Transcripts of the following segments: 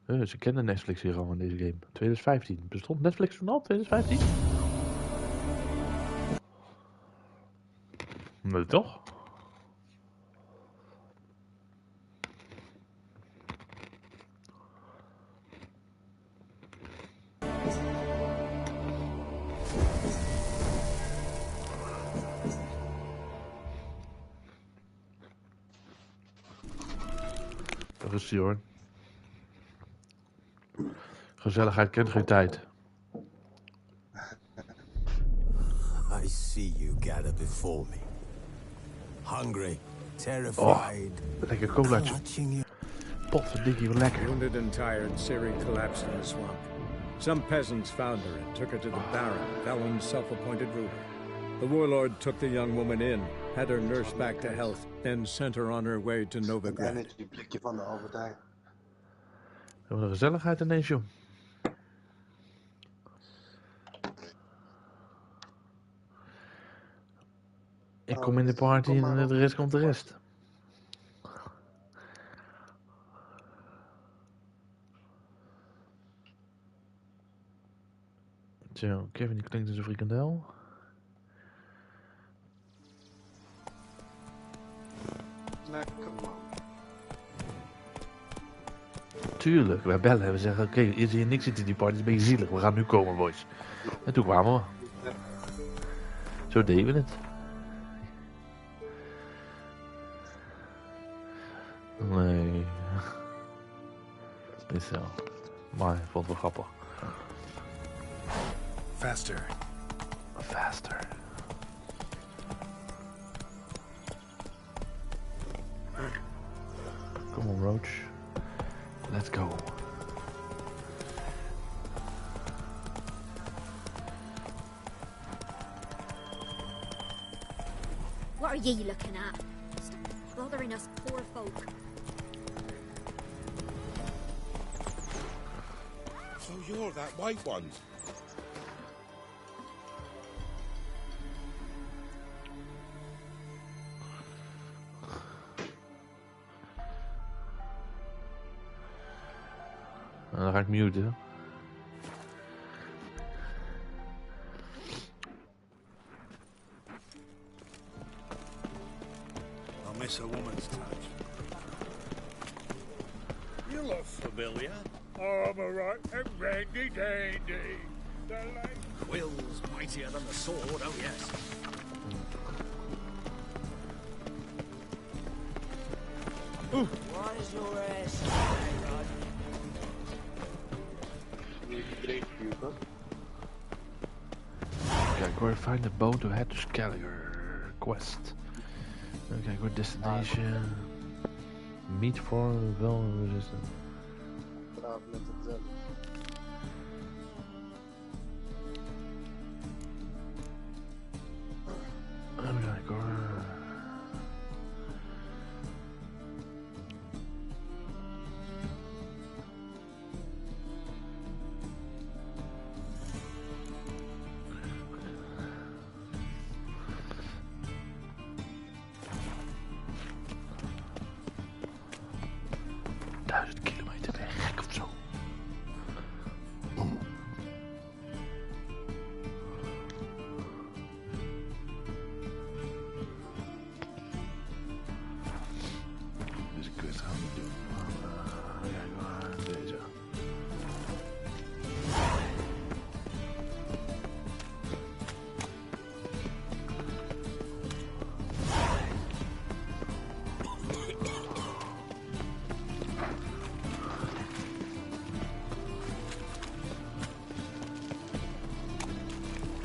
Ze kennen Netflix hier al in deze game. 2015. Bestond Netflix toen al? 2015? Nee, toch? Daar is hij hoor. Gezelligheid kent geen tijd. I see you gather before me. Hungry, terrified. Lekker colaatje. Watching you. Potverdikkie, wat lekker. Wounded and tired, Serie collapsed in the swamp. Some peasants found her and took her to the Baron, Valen's self-appointed ruler. The warlord took the young woman in, had her nursed back to health, and sent her on her way to Novigrad. Een blikje van de Albertijn. Wat een gezelligheid ineens, joh. Ik kom in de party en de rest komt de rest. Zo, Kevin die klinkt als een frikandel. Lekker man. Tuurlijk, wij bellen en we zeggen oké, is hier niks zit in die party, het is een beetje zielig, we gaan nu komen boys. En toen kwamen we. Zo deden we het. Nee. Is zo. Maar ik vond het wel grappig. Faster. Faster. Come on, Roach. Let's go. What are ye looking at? Stop bothering us poor folk. So you're that white one. Dan ga ik muten. I'll miss a woman's touch. You look familiar. I'm a right and randy dandy. The light. Will's mightier than the sword, oh yes. Why is your ass Rod? Kijk hoor, find a boat to head to Skelliger. Quest. Even kijken hoor, destination. Meet for well resistant. Even kijken hoor.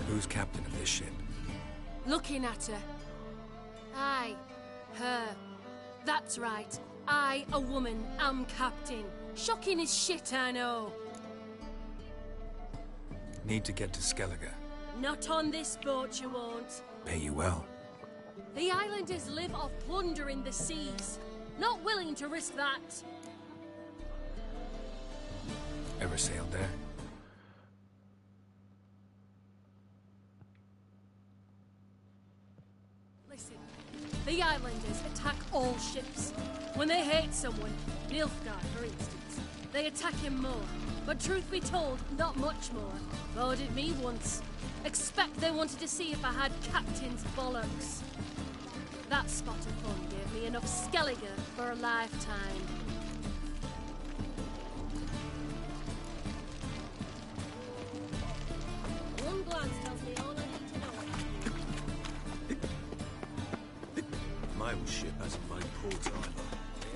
Who's captain of this ship? Looking at her. Aye, her. That's right. I, a woman, am captain. Shocking as shit, I know. Need to get to Skellige. Not on this boat, you won't. Pay you well. The islanders live off plunder in the seas. Not willing to risk that. Ever sailed there? Listen, the islanders attack all ships. When they hate someone, Nilfgaard for instance, They attack him more. But truth be told, not much more. Boarded me once. Expect they wanted to see if I had captain's bollocks. That spot of fun gave me enough Skellige for a lifetime. One glance tells me all I need to know. My ship hasn't made port either.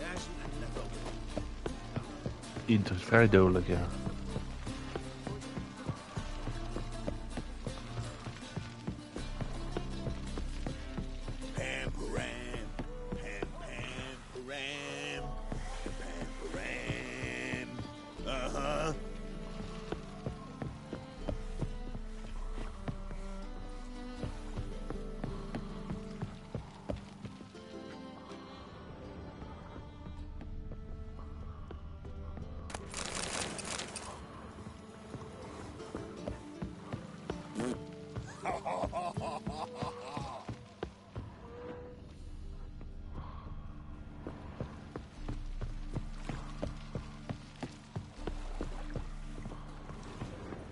It hasn't and never will. Inter is vrij dodelijk, ja.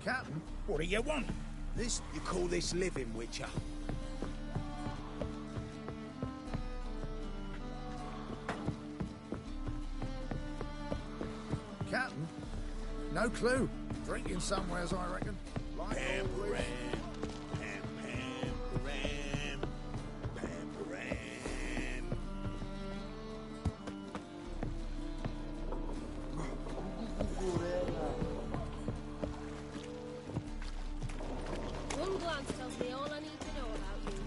Captain, what do you want? This, you call this living, Witcher? Captain? No clue. Drinking somewheres, I reckon. Like always. One glance tells me all I need to know about you.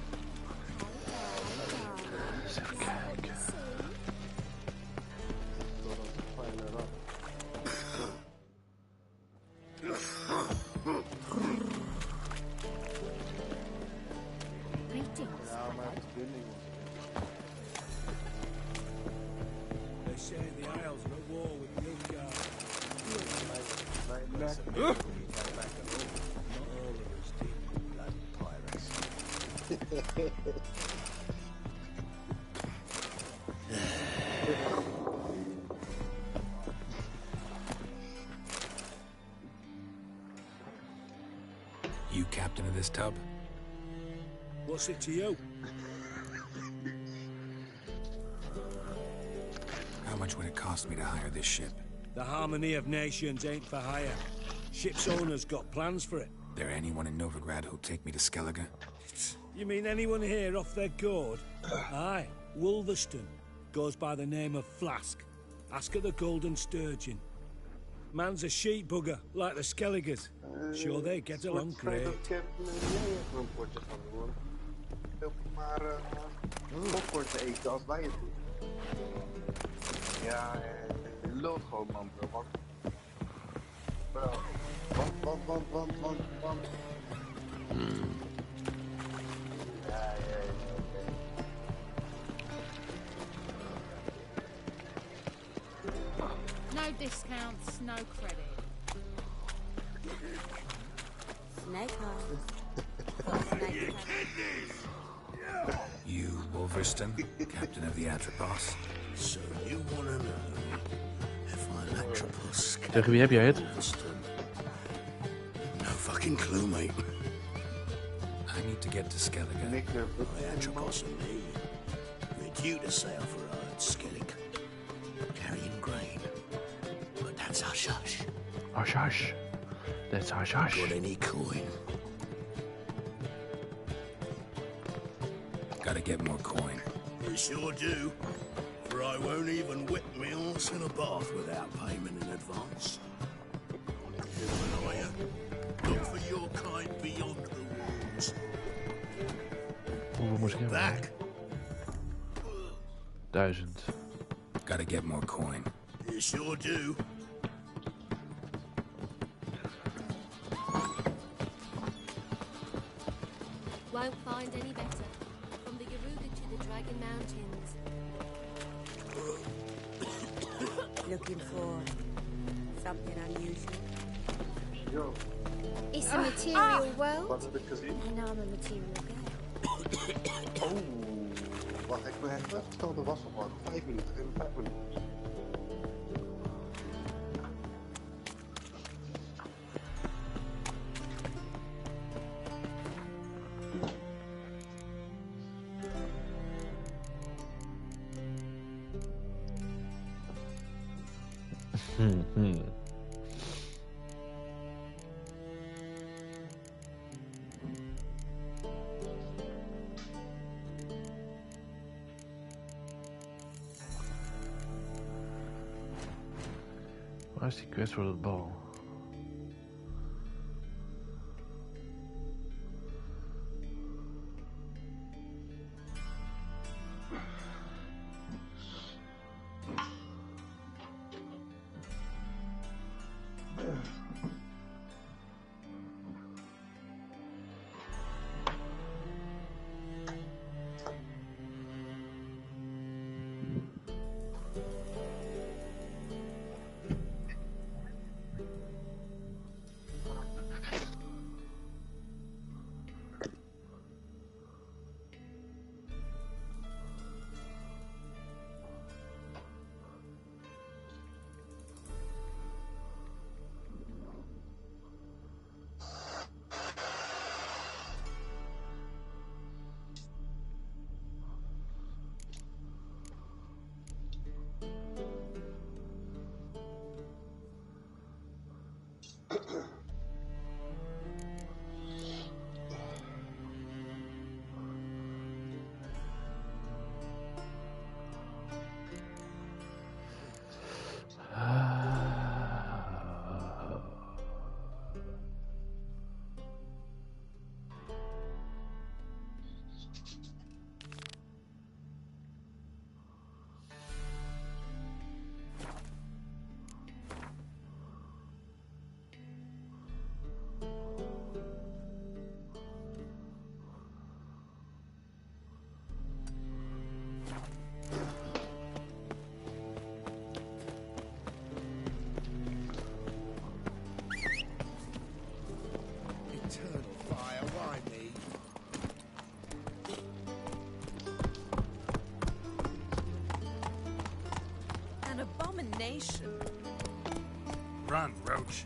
Eens even kijken. Greetings. They say the Isles are at war with Nilfgaard. Not all of us deep blood pirates. You captain of this tub? What's it to you? How much would it cost me to hire this ship? The harmony of nations ain't for hire. Ship's owner's got plans for it. There anyone in Novigrad who'll take me to Skellige? You mean anyone here off their gourd? Aye, Wolverston. Goes by the name of Flask. Ask her the Golden Sturgeon. Man's a sheep bugger, like the Skelligers. Sure they get along great. Ik heb een potje van horen. Heel maar popcorn te eten als wij het doen. Ja, je lult gewoon man, bro. Want. Ja. No discounts, no credit. Snake eyes. Snake eyes. You, Wolverston, captain of the Atropos? So you want to know if I'm Atropos? Tegen wie heb jij het? No fucking clue, mate. I need to get to Skellige. My Atropos and me, we're due to sail for Skellige, carrying grain. But that's hush hush. Hush hush. That's hush hush. Got any coin? Gotta get more coin. You sure do. For I won't even whip me horse in a bath without payment in advance. Lawyer, look for your kind beyond the walls. Hoeveel moest ik hebben? Back. 1000. Gotta get more coin. You sure do. Won't find any better. From the Geruga to the Dragon Mountains. Looking for something unusual. Yo, It's a material world, wat heb ik gezien? and I'm a material girl. Oh, wacht, ik ben even verteld, er was nog wat. 5 minuten, 5 minuten. Waar is die quest voor dat bal? Eternal fire, why me? An abomination. Run, Roach.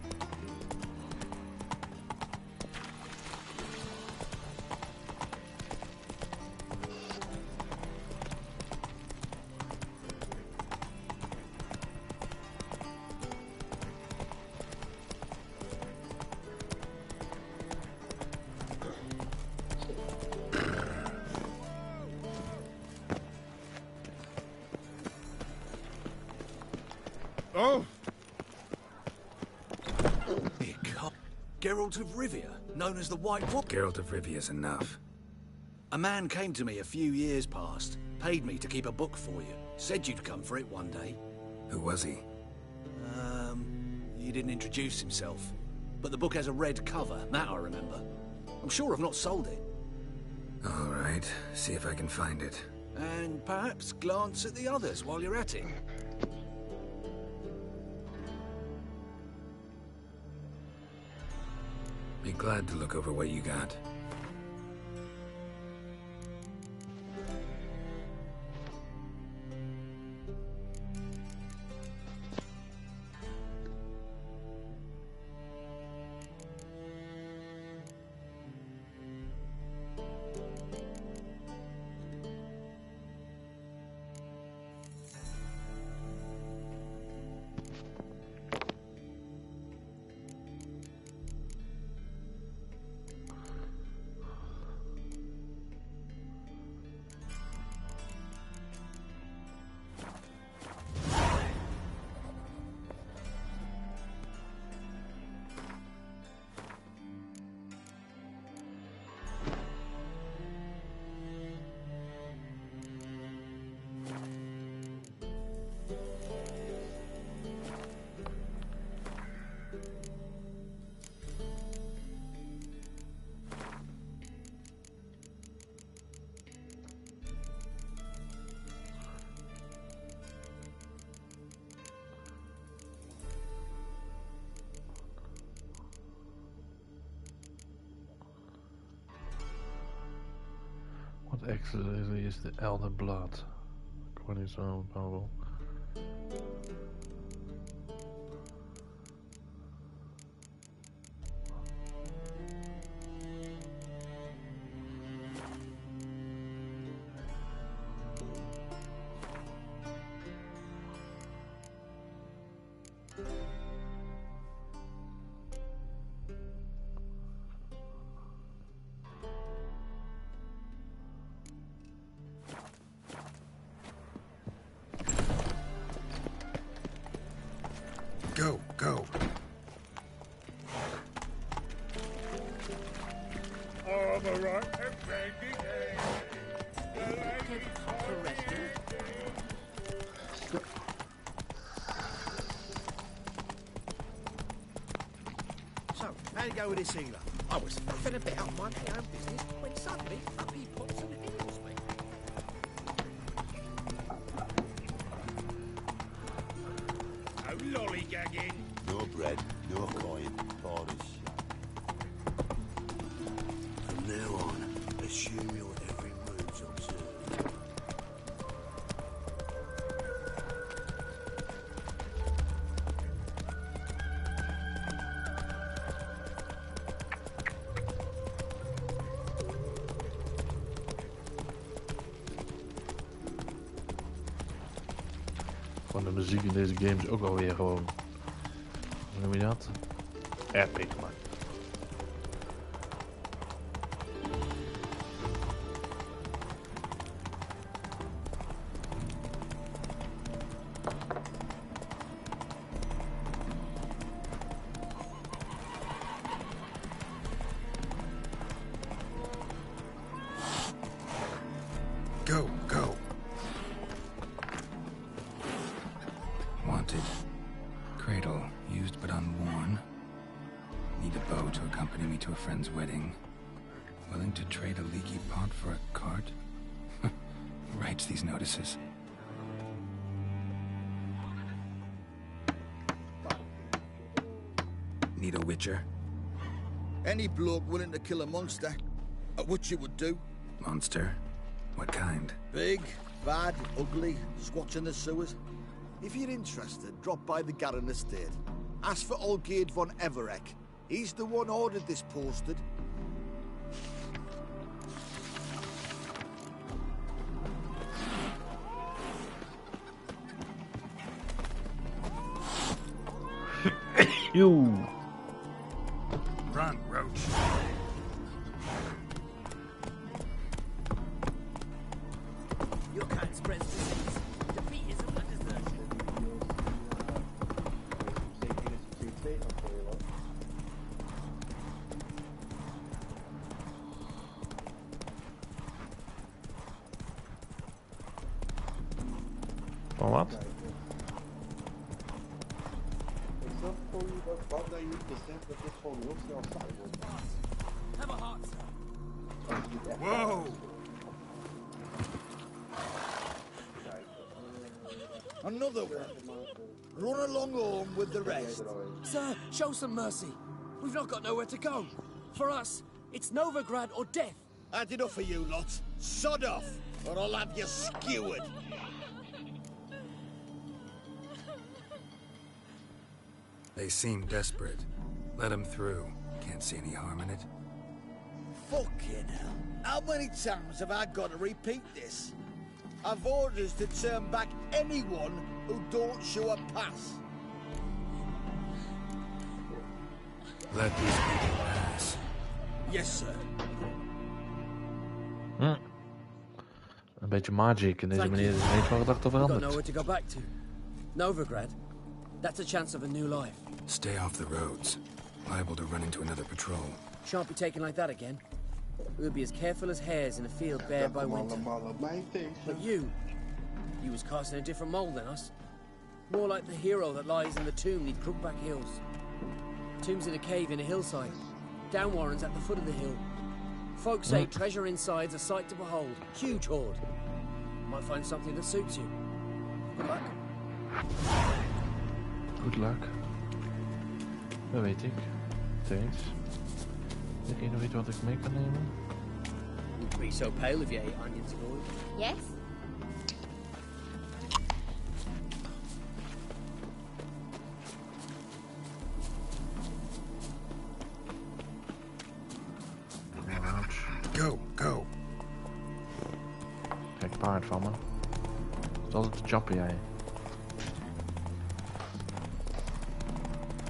Oh! Geralt of Rivia, known as the White Wolf. Geralt of Rivia's enough. A man came to me a few years past, paid me to keep a book for you, said you'd come for it one day. Who was he? He didn't introduce himself, but the book has a red cover, that I remember. I'm sure I've not sold it. All right, see if I can find it. And perhaps glance at the others while you're at it. Be glad to look over what you got. What exactly is the elder blood? According to our Bible. Go, go. All the right and So, how'd it go with this healer? I was faffing about minding my own business when suddenly up he pops and heals me. No lollygagging. No bread, no coin, borders. From now on, assume your every move's observed. Van de muziek in deze game is ook alweer gewoon... Hoe noem je dat? Epic, man. Go, go. Wanted. Cradle, used but unworn. Need a bow to accompany me to a friend's wedding. Willing to trade a leaky pot for a cart? Who writes these notices? Need a Witcher? Any bloke willing to kill a monster, what you would do. Monster? What kind? Big, bad, ugly, squats in the sewers. If you're interested, drop by the Garen estate. Ask for Olgierd von Everek. He's the one ordered this posted. You. Run, Roach. Your kind spreads disease. Defeatism and desertion. Van wat? Ik snap gewoon niet wat dat je niet beseft dat dit gewoon heel snel saai wordt. Have a heart, sir. Whoa! Another one. Run along home with the rest. Sir, show some mercy. We've not got nowhere to go. For us, it's Novigrad or death. Had enough of you lot. Sod off, or I'll have you skewered. They seem desperate. Let them through. Can't see any harm in it. Fucking hell. How many times have I got to repeat this? I've orders to turn back anyone who don't show a pass. Let these people pass. Yes, sir. Een beetje magic en deze meneer weet waar het achter We've got verandert. nowhere to go back to. Novigrad, that's a chance of a new life. Stay off the roads. Liable to run into another patrol. Shan't be taken like that again. We'll be as careful as hares in a field bared by winter. But you was cast in a different mold than us. More like the hero that lies in the tomb neath Crookback Hills. Tomb's in a cave in a hillside. Down Warren's at the foot of the hill. Folks say treasure inside's a sight to behold. Huge hoard. Might find something that suits you. Good luck. Good luck. Dat weet ik. Thanks. Denk je nog iets wat ik mee kan nemen? You'd be so pale if you ate onions and oil. Yes? Go, go. Kijk, paard van me. Het is altijd te chappen, jij.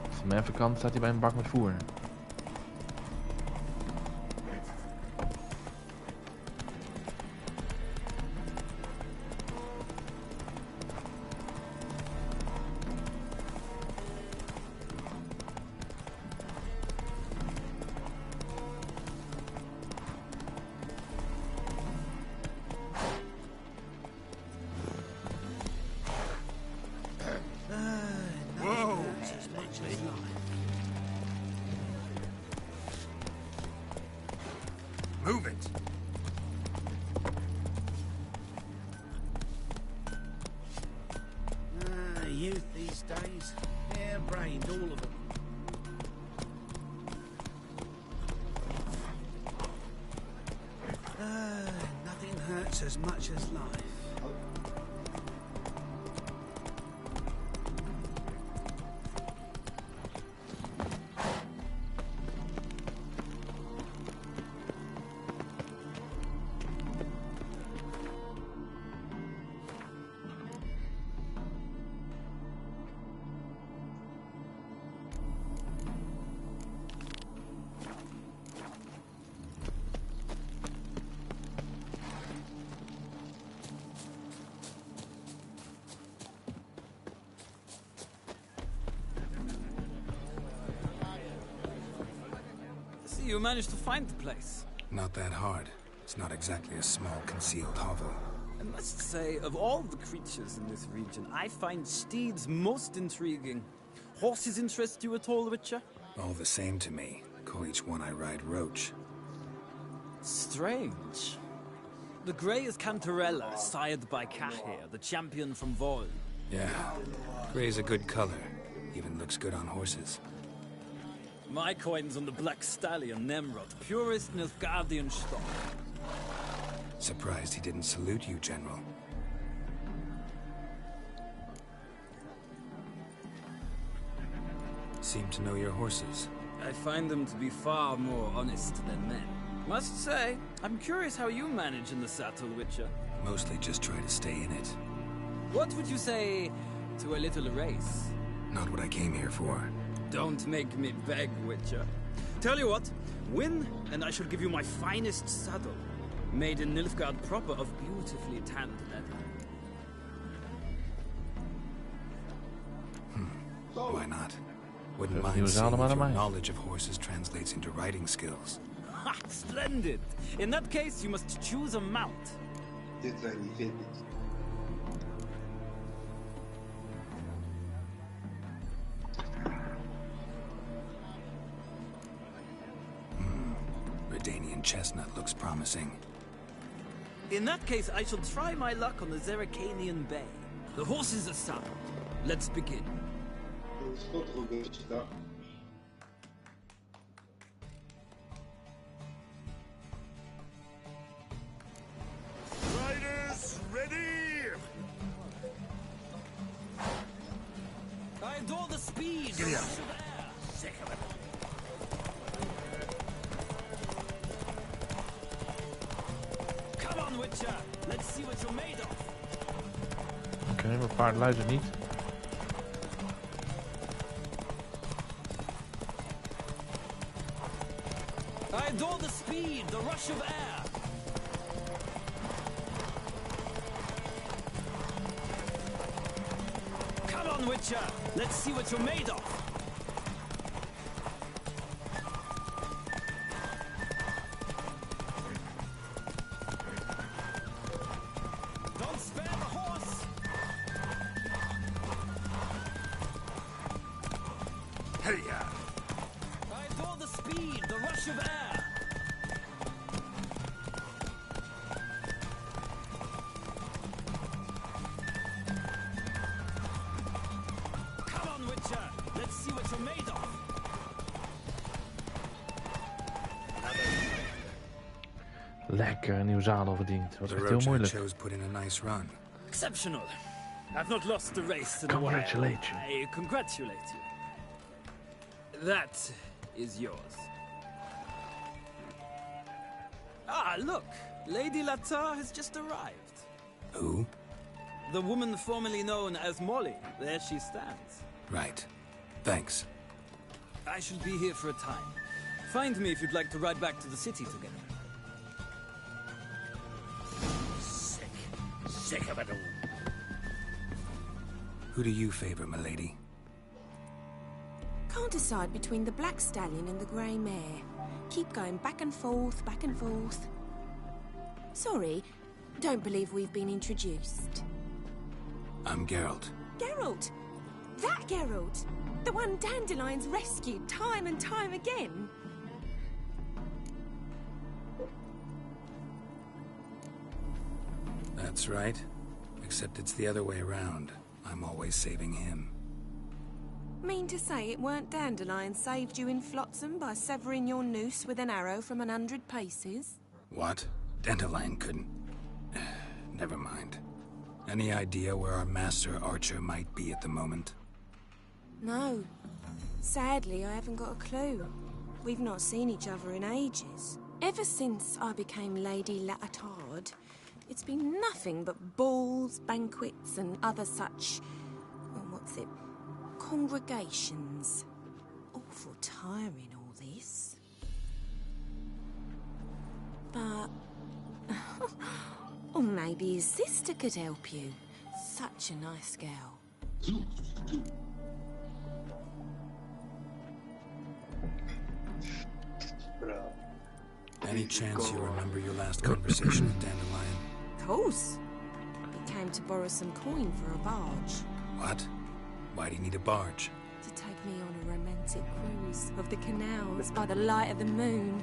Als hij me even kan, staat hij bij een bak met voer. his life. Move it! Youth these days. Hair-brained, all of them. Nothing hurts as much as life. You managed to find the place. Not that hard. It's not exactly a small, concealed hovel. I must say, of all the creatures in this region, I find steeds most intriguing. Horses interest you at all, Witcher? All the same to me. Call each one I ride Roach. Strange. The grey is Cantarella, sired by Cahir, the champion from Vol. Yeah. Grey's a good color. Even looks good on horses. My coin's on the Black Stallion, Nemrod, purest Nilfgaardian stock. Surprised he didn't salute you, General. Seem to know your horses. I find them to be far more honest than men. Must say, I'm curious how you manage in the saddle, Witcher. Mostly just try to stay in it. What would you say to a little race? Not what I came here for. Don't make me beg, Witcher. Tell you what, win, and I shall give you my finest saddle. Made in Nilfgaard proper of beautifully tanned leather. Why not? Wouldn't mind seeing if your knowledge of horses translates into riding skills. Ha! Splendid! In that case, you must choose a mount. Dit zijn die vintage. Redanian chestnut looks promising. In that case, I shall try my luck on the Zeracanian Bay. The horses are saddled. Let's begin. Riders, ready! I adore the speed. Giddy up. Sick of it. Come on, Witcher. Let's see what you're made of. Oké, mijn paard luistert niet. I adore the speed, the rush of air. Come on, Witcher. Let's see what you're made of. Don't spare the horse. Hey-ya! I adore the speed, the rush of air. Come on, Witcher. Let's see what you're made of. Lekker, een nieuw zadel verdiend. Was The echt heel Roach I moeilijk. chose put in a nice run. Exceptional. I've not lost the race in a while. Congratulate you. I congratulate you. That is yours. Ah, look. Lady Latar has just arrived. Who? The woman formerly known as Molly. There she stands. Right. Thanks. I shall be here for a time. Find me if you'd like to ride back to the city together. Sick of it all. Who do you favor, milady? Can't decide between the black stallion and the grey mare. Keep going back and forth, back and forth. Sorry, don't believe we've been introduced. I'm Geralt. Geralt! That Geralt! The one Dandelion's rescued time and time again. That's right. Except it's the other way around. I'm always saving him. Mean to say it weren't Dandelion saved you in Flotsam by severing your noose with an arrow from 100 paces? What? Dandelion couldn't... Never mind. Any idea where our master archer might be at the moment? No. Sadly, I haven't got a clue. We've not seen each other in ages. Ever since I became Lady Latard, it's been nothing but balls, banquets, and other such... congregations. Awful tiring, all this. But... or maybe his sister could help you. Such a nice girl. Any chance you remember your last conversation with Dandelion? Of course. He came to borrow some coin for a barge. What? Why do you need a barge? To take me on a romantic cruise of the canals by the light of the moon.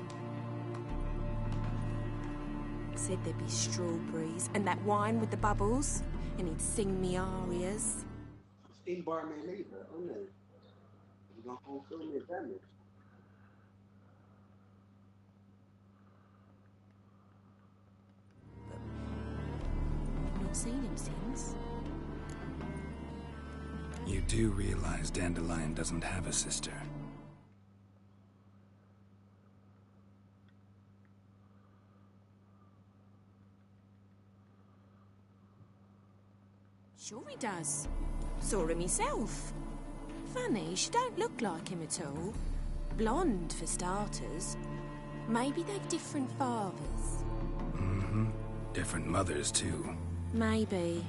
Said there'd be strawberries and that wine with the bubbles, and he'd sing me arias. 1 bar mee leven? Oh nee. Je dan gewoon veel meer damage. I've not seen him since. You do realize Dandelion doesn't have a sister. Sure he does. Saw him myself. Funny, she don't look like him at all. Blonde, for starters. Maybe they've different fathers. Mm-hmm. Different mothers, too. Maybe.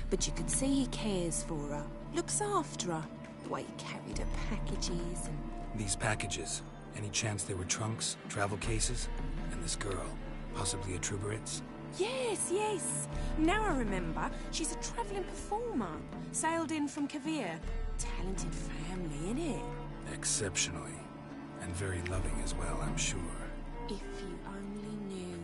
But you could see he cares for her. Looks after her. The way he carried her packages and... These packages, any chance they were trunks, travel cases? And this girl, possibly a Truberitz? Yes, yes. Now I remember. She's a travelling performer. Sailed in from Kavir. Talented family, innit? Exceptionally. And very loving as well, I'm sure. If you only knew.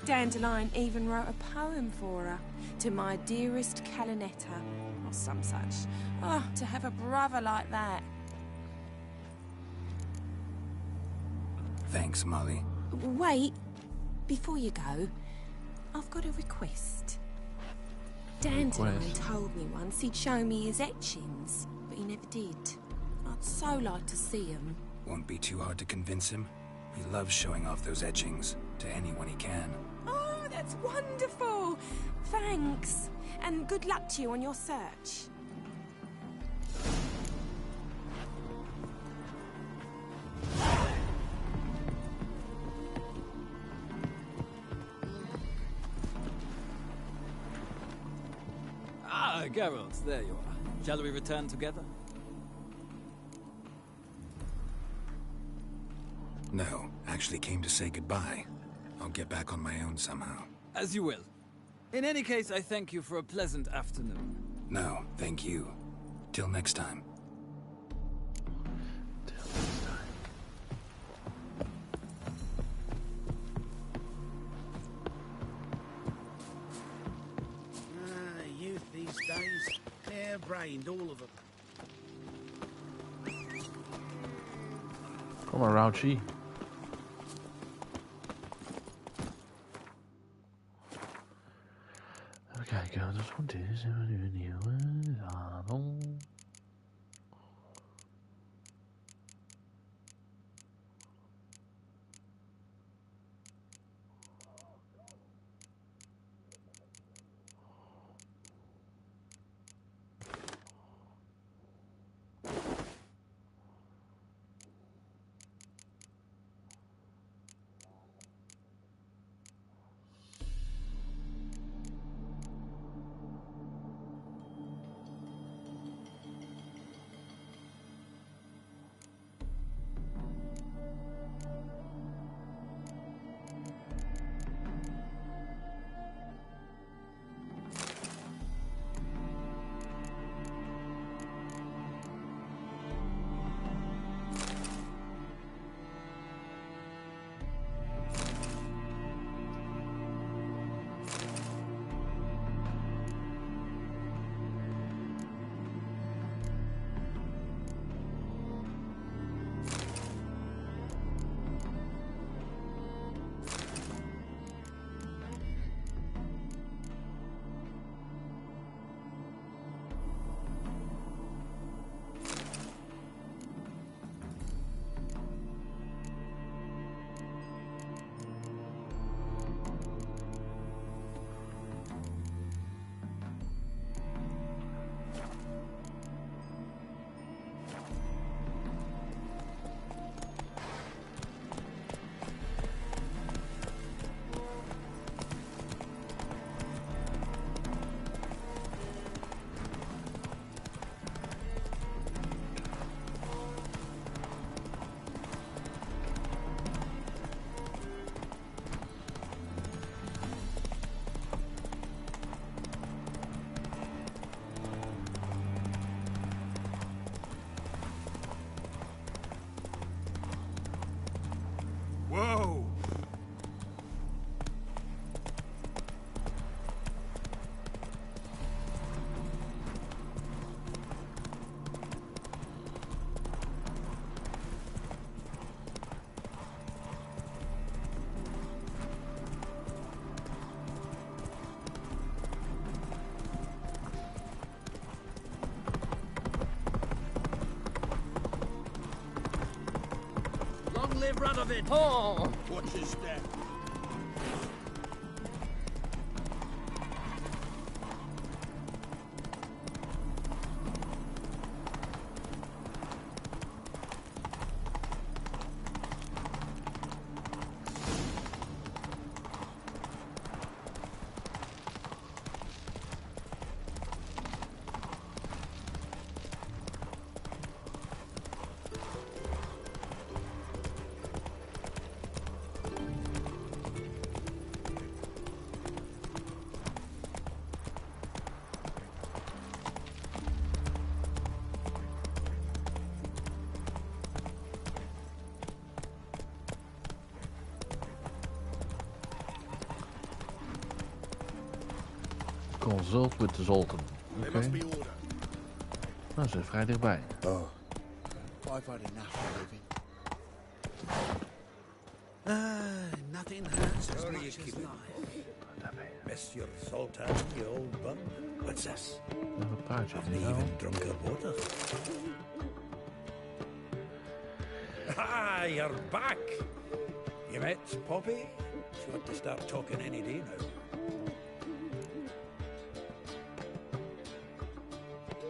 Dandelion even wrote a poem for her. To my dearest Calinetta. Or some such. Oh, to have a brother like that. Thanks, Molly. Wait. Before you go, I've got a request. Dandelion told me once he'd show me his etchings, but he never did. I'd so like to see them. Won't be too hard to convince him. He loves showing off those etchings to anyone he can. Oh, that's wonderful! Thanks. And good luck to you on your search. Ah, Geralt, there you are. Shall we return together? No, actually came to say goodbye. I'll get back on my own somehow. As you will. In any case, I thank you for a pleasant afternoon. No, thank you. Till next time. Youth these days. Hair-brained, all of them. Kom maar, Rauchi. Even kijken wat het goed is. Hebben we nu een nieuwe zadel. live out of it. Oh! Watch your step. Consult with the Zoltan. Oké. Nou, ze zijn vrij dichtbij. Oh. I've had enough of living. Nothing hurts as much as life. Miss your sultan, you old bum. What's this? Nog een praatje. I've even drunk her water. Ah, you're back. You met Poppy? She ought to start talking any day now.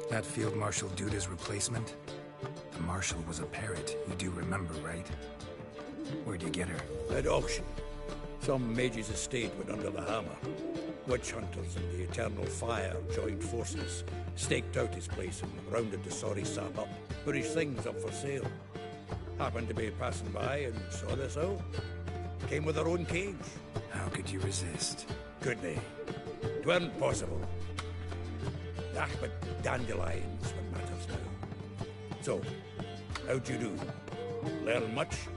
That Field Marshal Duda's replacement? The Marshal was a parrot, you do remember, right? Where'd you get her? At auction. Some mage's estate went under the hammer. Witch hunters and the Eternal Fire joined forces, staked out his place and rounded the sorry sap up, put his things up for sale. Happened to be passing by and saw this out. Came with her own cage. How could you resist? Could they? 'Tweren't possible. Ah, but dandelions what matters now. So, how'd you do? Learn much?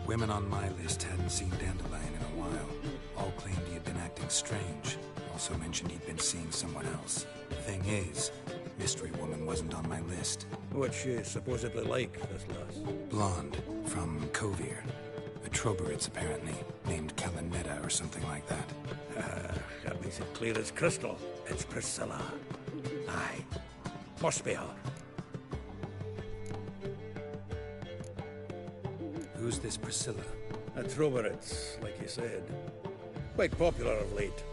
Women on my list hadn't seen Dandelion in a while. All claimed he had been acting strange. Also mentioned he'd been seeing someone else. Thing is, Mystery Woman wasn't on my list. What's she supposedly like, this lass? Blonde, from Kovir. A Troberits, apparently, named Kalanetta or something like that. That makes it clear as crystal. It's Priscilla. Aye. Must be her. Who's this Priscilla? A Troberits, like you said. Quite popular of late.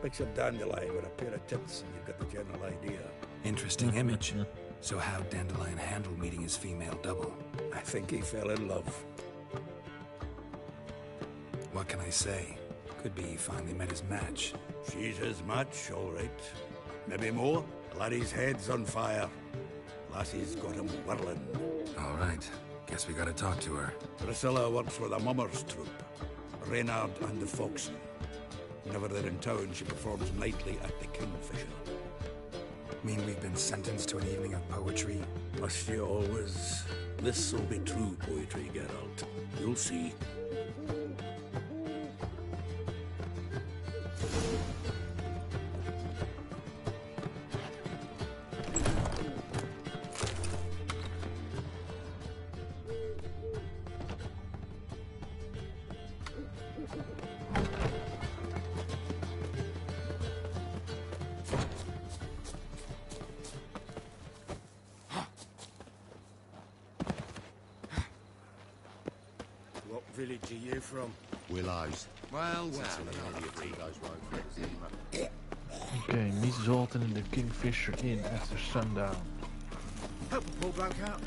Picture Dandelion with a pair of tits and you've got the general idea. Interesting image. So how'd Dandelion handle meeting his female double? I think he fell in love. What can I say? Could be he finally met his match. She's his match, all right. Maybe more. Laddie's head's on fire. Lassie's got him whirling. All right. Guess we gotta talk to her. Priscilla works for the Mummers troupe. Reynard and the Foxen. Whenever they're in town, she performs nightly at the Kingfisher. Mean we've been sentenced to an evening of poetry? Must you always? This'll be true poetry, Geralt. You'll see. What village are you from? Willows. Well, Oké, meet Zoltan in the Kingfisher Inn after sundown. Help a poor bloke out.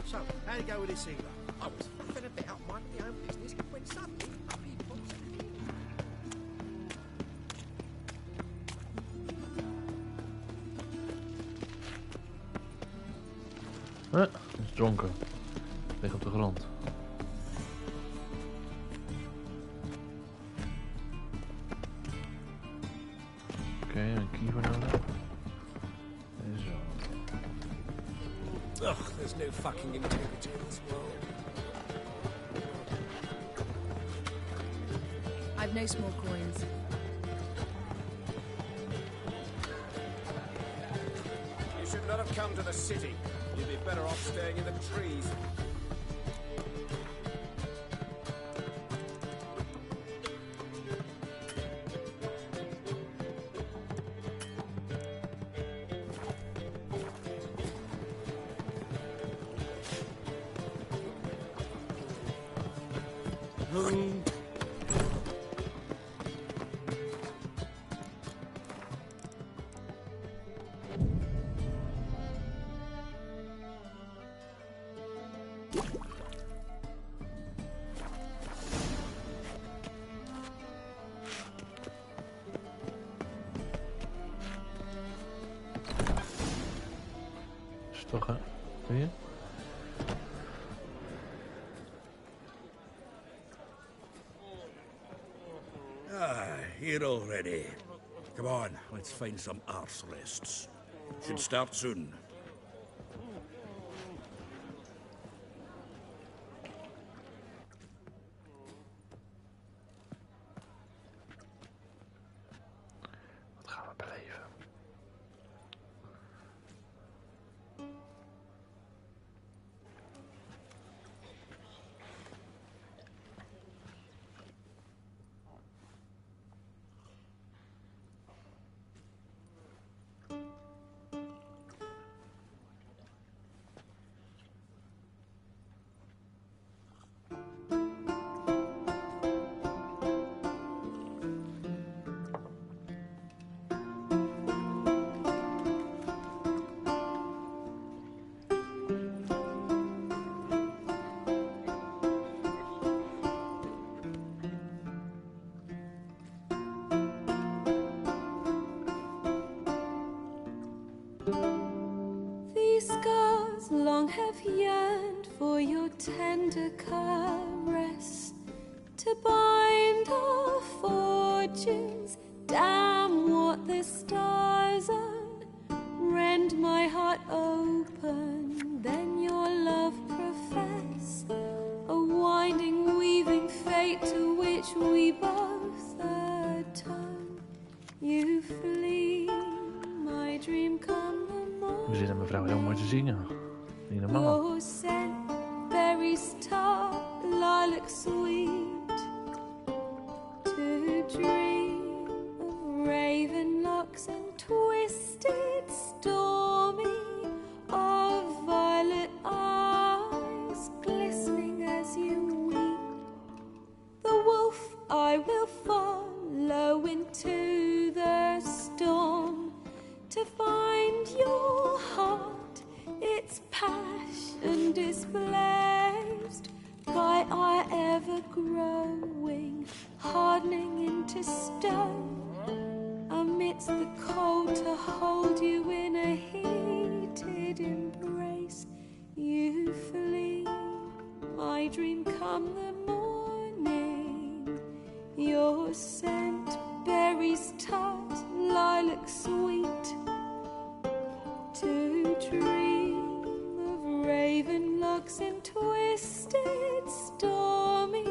So, how'd it go with this healer? I was faffing about minding my own business when suddenly up he pops. Hij is dronken. Ligt op de grond. Oké, een key voor nodig. Zo. Ugh, there's no fucking integrity in this world. I've no small coins. You should not have come to the city. You'd be better off staying in the trees. Toch, hè? Zie je? Here already. Come on, let's find some arse rests. Should start soon. Wat gaan we beleven? Long have yearned for your tender caress, to bind our fortunes. Damn what the stars are, rend my heart open, then your love profess, a winding weaving fate to which we both atone. You flee, my dream come the morning. We zien mevrouw heel mooi te zingen. Niet normaal. Your scent, berry star, lilac sweet, to dream of raven locks and twisted stormy, of violet eyes glistening as you weep. The wolf I will follow into the storm, to find your heart, its passion displaced, by our ever growing, hardening into stone, amidst the cold to hold you in a heated embrace. You flee, my dream come the morning, your scent, berries tart, lilac sweet, to dream of raven locks and twisted stormy,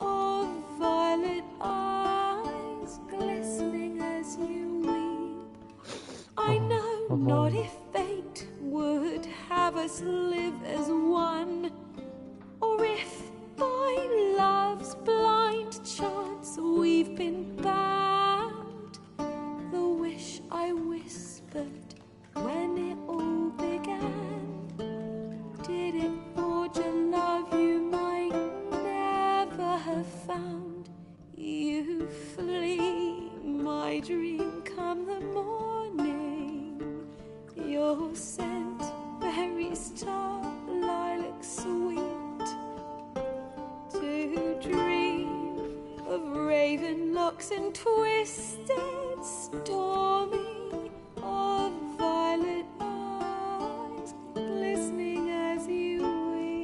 of violet eyes glistening as you weep. I know not if fate would have us live as one, or if by love's blind chance we've been bound. The wish I whispered when it all began, did it forge a love you might never have found? You flee, my dream come the morning, your scent, berries tart, lilac sweet, to dream of raven locks and twisted stormy, of violet eyes glistening as you weep.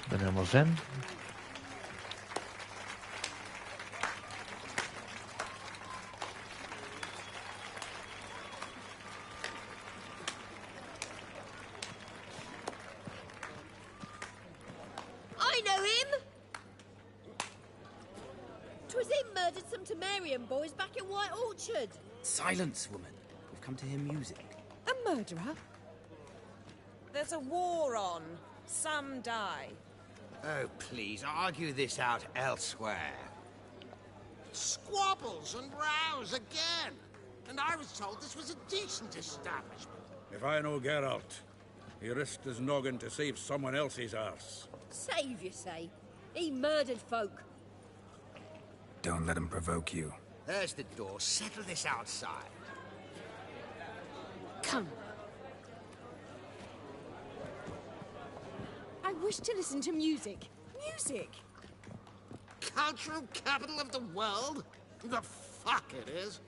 Ik ben helemaal zen. I know him! Marion boys back in White Orchard. Silence, woman. We've come to hear music. A murderer? There's a war on. Some die. Oh, please, argue this out elsewhere. Squabbles and rows again. And I was told this was a decent establishment. If I know Geralt, he risked his noggin to save someone else's arse. Save, you say? He murdered folk. Don't let him provoke you. There's the door. Settle this outside. Come. I wish to listen to music. Music! Cultural capital of the world? The fuck it is.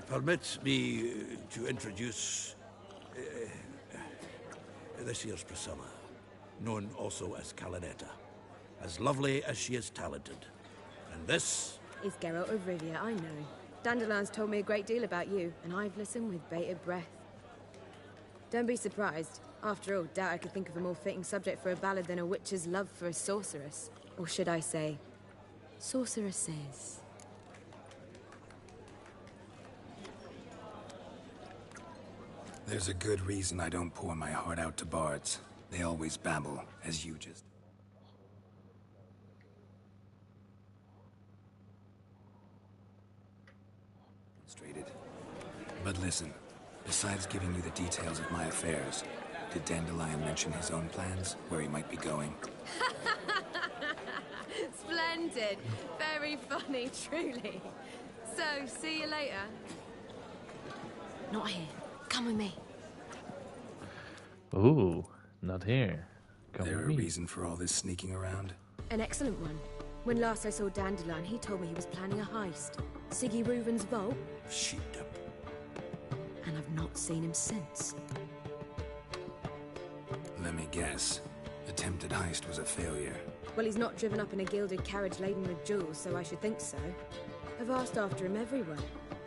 Permit me to introduce this year's Priscilla, known also as Calinetta, as lovely as she is talented. And this is Geralt of Rivia, I know. Dandelion's told me a great deal about you, and I've listened with bated breath. Don't be surprised. After all, doubt I could think of a more fitting subject for a ballad than a witcher's love for a sorceress. Or should I say, sorceresses. There's a good reason I don't pour my heart out to bards. They always babble, as you just... demonstrated. But listen, besides giving you the details of my affairs, did Dandelion mention his own plans, where he might be going? Splendid. Very funny, truly. So, see you later. Not here. Come with me. Ooh, not here. Come There with a me. reason for all this sneaking around? An excellent one. When last I saw Dandelion, he told me he was planning a heist. Siggy Reuven's vault. sheeped up. And I've not seen him since. Let me guess. Attempted heist was a failure. Well, he's not driven up in a gilded carriage laden with jewels, so I should think so. I've asked after him everywhere,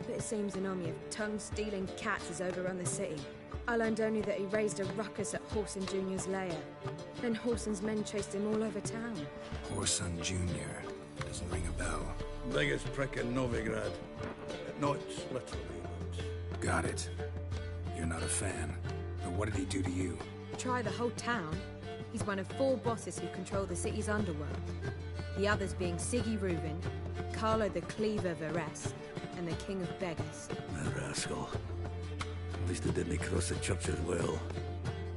but it seems an army of tongue-stealing cats has overrun the city. I learned only that he raised a ruckus at Whoreson Jr.'s lair. Then Whoreson's men chased him all over town. Whoreson Jr. Doesn't ring a bell. Biggest prick in Novigrad. Not literally, but... Got it. You're not a fan. But what did he do to you? Try the whole town. He's one of 4 bosses who control the city's underworld. The others being Siggy Reuven, Carlo the Cleaver Varese, and the King of Beggars. The rascal. At least he didn't cross the church as well.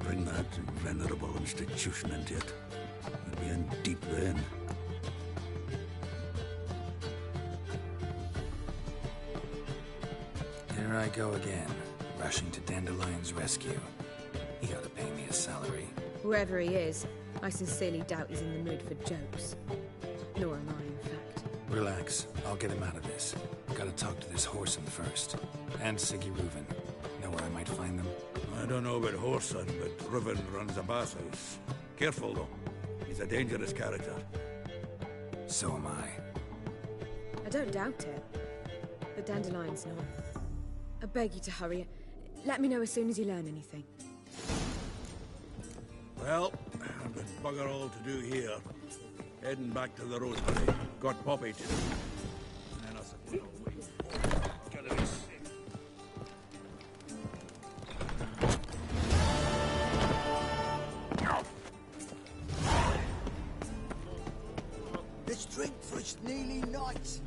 Bring that venerable institution into it. We'd be in deep then. Here I go again, rushing to Dandelion's rescue. He ought to pay me a salary. Whoever he is, I sincerely doubt he's in the mood for jokes. Nor am I, in fact. Relax, I'll get him out of this. Gotta talk to this Whoreson first. And Siggy Reuven. Know where I might find them? I don't know about Whoreson, but Reuven runs a bathhouse. Careful, though. He's a dangerous character. So am I. I don't doubt it. But Dandelion's not. I beg you to hurry. Let me know as soon as you learn anything. Well, I've got bugger all to do here. Heading back to the Roseberry. Got Poppy to do. And I said, gotta be sick. Let's drink for it's nearly night.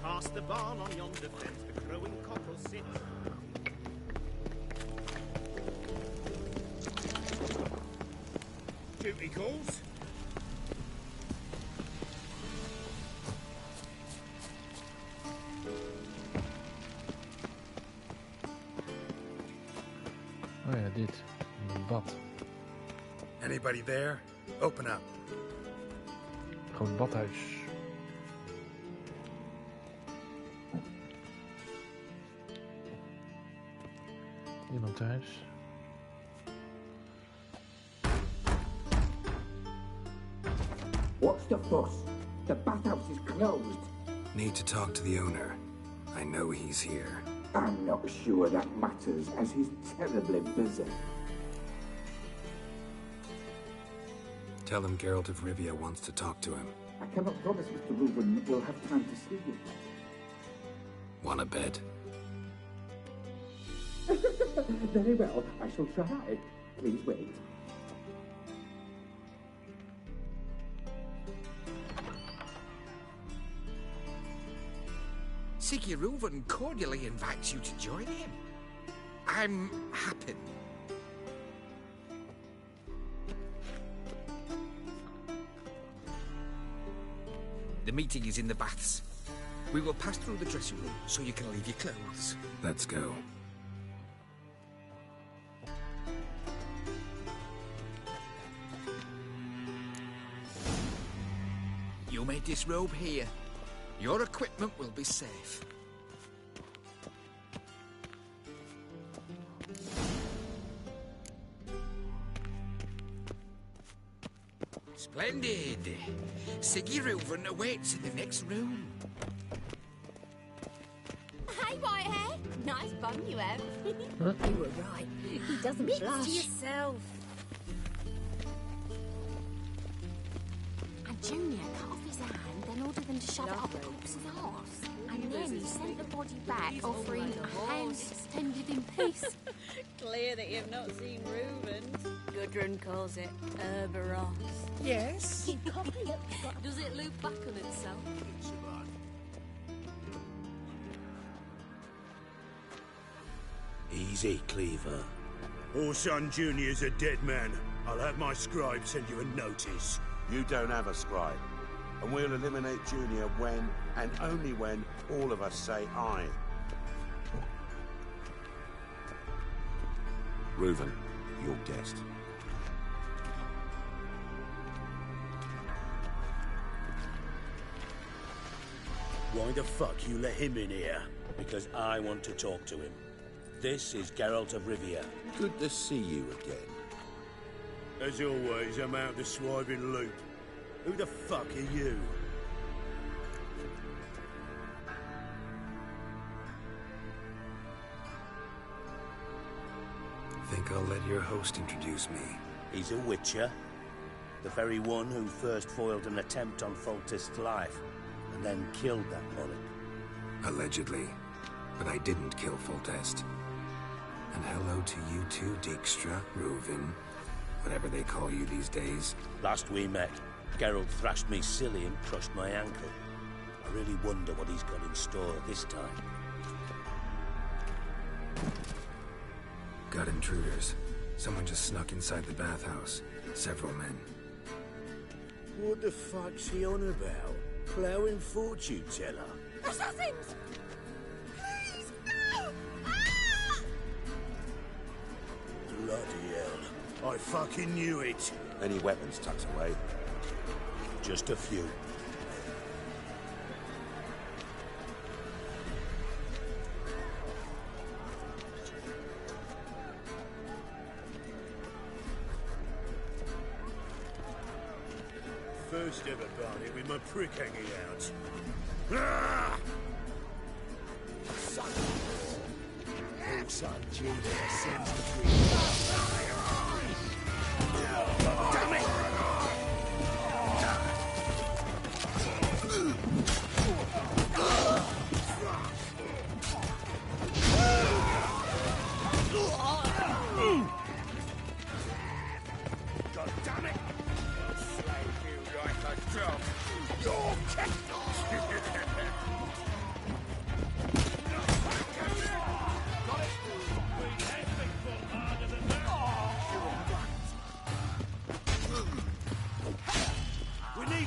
Past the barn on yonder fence, the crowing cock will sit. Duty calls. Oh ja, dit. Een bad. Anybody there? Open up. Gewoon badhuis. Iemand thuis? What's the fuss? The bathhouse is closed. Need to talk to the owner. I know he's here. I'm not sure that matters, as he's terribly busy. Tell him Geralt of Rivia wants to talk to him. I cannot promise Mr. Ruberen will have time to see you. Wanna bet? Very well, I shall try. Please wait. Ruberen cordially invites you to join him. I'm happy. The meeting is in the baths. We will pass through the dressing room so you can leave your clothes. Let's go. You may disrobe here. Your equipment will be safe. Splendid. Ruberen awaits in the next room. Hey, Whitehair. Nice bum you have. You were right. He doesn't Mix blush. to yourself. And Junior cut off his hand, then ordered them to shove it up the corpse's arse. And then he sent the body back, offering a hand extended in peace. Clear that you've not seen Reuben's. Gudrun calls it Herberos. Yes? Does it loop back on itself? Easy, Cleaver. Orson Jr.'s a dead man. I'll have my scribe send you a notice. You don't have a scribe. And we'll eliminate Junior when, and only when, all of us say aye. Reuven, your guest. Why the fuck you let him in here? Because I want to talk to him. This is Geralt of Rivia. Good to see you again. As always, I'm out the swiving loop. Who the fuck are you? Think I'll let your host introduce me. He's a Witcher. The very one who first foiled an attempt on Foltest's life, and then killed that monarch. Allegedly. But I didn't kill Foltest. And hello to you too, Dijkstra, Reuven, whatever they call you these days. Last we met, Geralt thrashed me silly and crushed my ankle. I really wonder what he's got in store this time. Got intruders. Someone just snuck inside the bathhouse. Several men. What the fuck's he on about? Ploughing fortune teller? Assassins! Please, no! Bloody hell. I fucking knew it. Any weapons tucked away? Just a few. First ever barney with my prick hanging out. Ah! Son Junior sends the free. Damn it! God damn it! I'll slay you like a dog. You're kicked.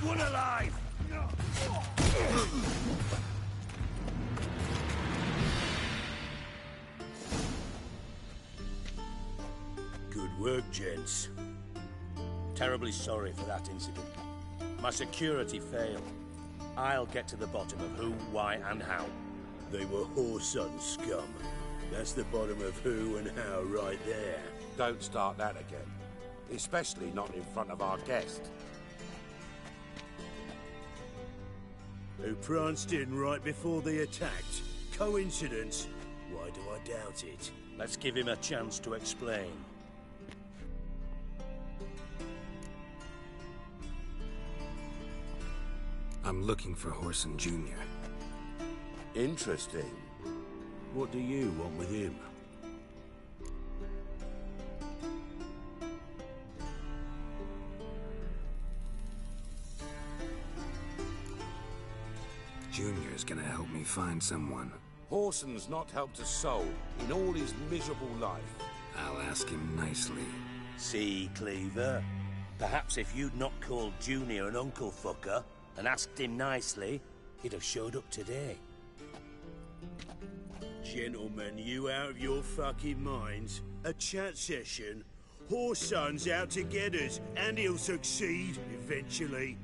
One alive! Good work, gents. Terribly sorry for that incident. My security failed. I'll get to the bottom of who, why, and how. They were whoreson scum. That's the bottom of who and how right there. Don't start that again. Especially not in front of our guest. Who pranced in right before they attacked. Coincidence? Why do I doubt it? Let's give him a chance to explain. I'm looking for Horson Jr. Interesting. What do you want with him? Junior's gonna help me find someone. Horson's not helped a soul in all his miserable life. I'll ask him nicely. See, Cleaver? Perhaps if you'd not called Junior an uncle fucker and asked him nicely, he'd have showed up today. Gentlemen, you out of your fucking minds? A chat session? Horson's out to get us, and he'll succeed eventually.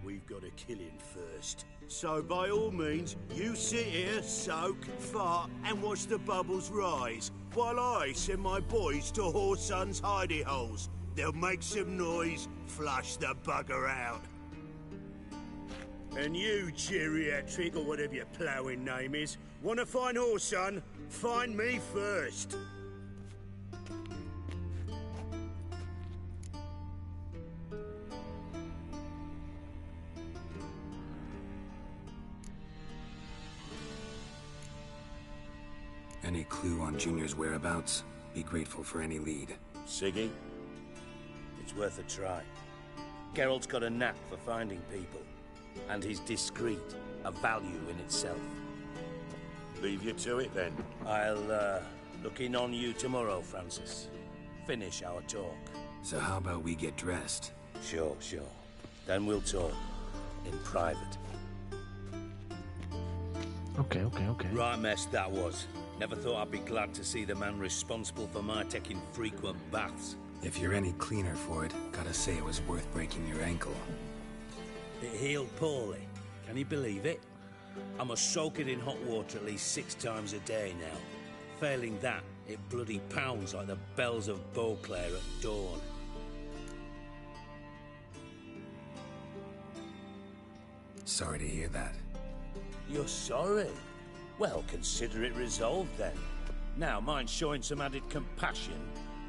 We've got to kill him first. So by all means, you sit here, soak, fart, and watch the bubbles rise, while I send my boys to Horson's hidey holes. They'll make some noise, flush the bugger out. And you, geriatric, or whatever your ploughing name is, want to find Horson? Find me first. Any clue on Junior's whereabouts? Be grateful for any lead. Siggy? It's worth a try. Geralt's got a knack for finding people. And he's discreet, a value in itself. Leave you to it, then. I'll, look in on you tomorrow, Francis. Finish our talk. So how about we get dressed? Sure. Then we'll talk. In private. Okay. Right mess that was. Never thought I'd be glad to see the man responsible for my taking frequent baths. If you're any cleaner for it, gotta say it was worth breaking your ankle. It healed poorly. Can you believe it? I must soak it in hot water at least 6 times a day now. Failing that, it bloody pounds like the bells of Beauclair at dawn. Sorry to hear that. You're sorry? Well, consider it resolved then. Now, mind showing some added compassion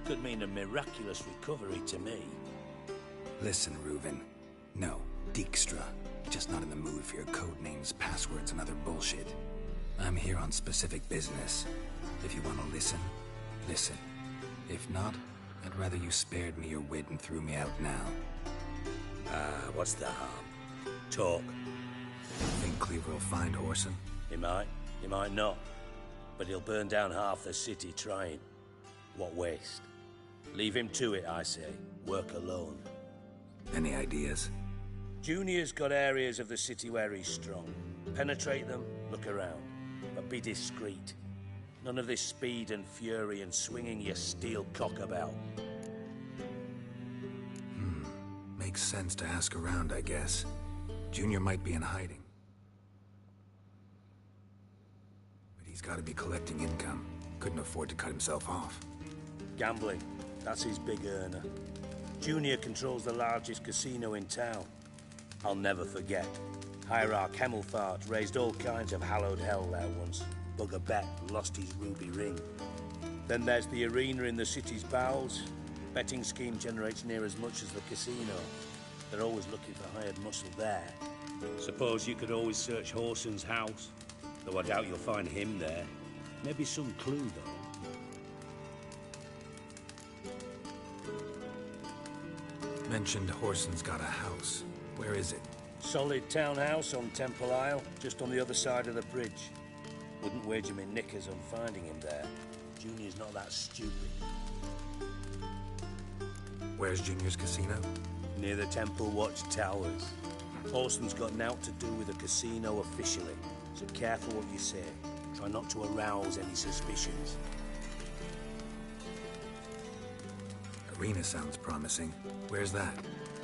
could mean a miraculous recovery to me. Listen, Reuven. No, Dijkstra. Just not in the mood for your code names, passwords, and other bullshit. I'm here on specific business. If you want to listen, listen. If not, I'd rather you spared me your wit and threw me out now. What's the harm? Talk. Think Cleaver will find Horson? He might not. But he'll burn down half the city trying. What waste. Leave him to it, I say. Work alone. Any ideas? Junior's got areas of the city where he's strong. Penetrate them, look around. But be discreet. None of this speed and fury and swinging your steel cock about. Makes sense to ask around, I guess. Junior might be in hiding. But he's got to be collecting income. Couldn't afford to cut himself off. Gambling. That's his big earner. Junior controls the largest casino in town. I'll never forget. Hierarch Hemmelfart raised all kinds of hallowed hell there once. Bugger bet lost his ruby ring. Then there's the arena in the city's bowels. Betting scheme generates near as much as the casino. They're always looking for hired muscle there. Suppose you could always search Horson's house. Though I doubt you'll find him there. Maybe some clue, though. Mentioned Horson's got a house. Where is it? Solid townhouse on Temple Isle, just on the other side of the bridge. Wouldn't wager me knickers on finding him there. Junior's not that stupid. Where's Junior's casino? Near the Temple Watch Towers. Horson's got naught to do with the casino officially, so careful what you say. Try not to arouse any suspicions. Arena sounds promising. Where's that?